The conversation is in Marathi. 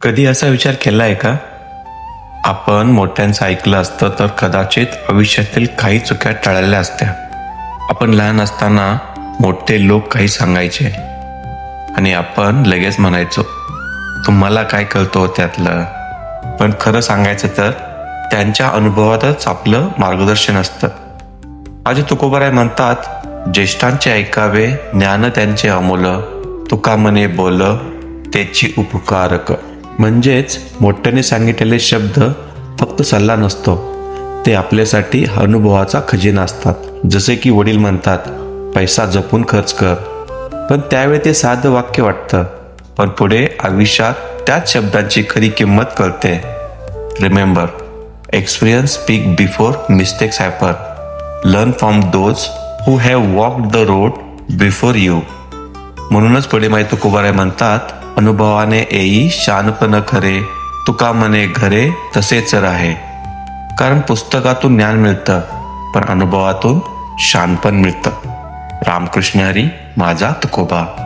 कधी असा विचार केलाय का? आपण मोठ्यांचं ऐकलं असतं तर कदाचित आयुष्यातील काही चुक्या टाळल्या असत्या. आपण लहान असताना मोठे लोक काही सांगायचे आणि आपण लगेच म्हणायचो, तुम्हाला काय कळतं हो त्यातलं. पण खरं सांगायचं तर त्यांच्या अनुभवातच आपलं मार्गदर्शन असतं. माझे तुकोबाराय म्हणतात, ज्येष्ठांचे ऐकावे ज्ञान त्यांचे अमोल, तुका म्हणे बोल त्याची उपकारक. म्हणजेच मोठ्याने सांगितलेले शब्द फक्त सल्ला नसतो, ते आपल्यासाठी अनुभवाचा खजिना असतात. जसे की वडील म्हणतात, पैसा जपून खर्च कर. पण त्यावेळी ते साधं वाक्य वाटतं, पण पुढे आयुष्यात त्याच शब्दांची खरी किंमत कळते. Remember, experience speak before mistakes happen. Learn from those who have walked the road before you. म्हणूनच पुढे माई तुकोबाराय म्हणतात, अनुभवाने येई शानपण खरे, तुका म्हणे घरे तसेच राहे. कारण पुस्तकातून ज्ञान मिळतं, पण अनुभवातून शानपण मिळतं. रामकृष्ण हरी, माझा तुकोबा.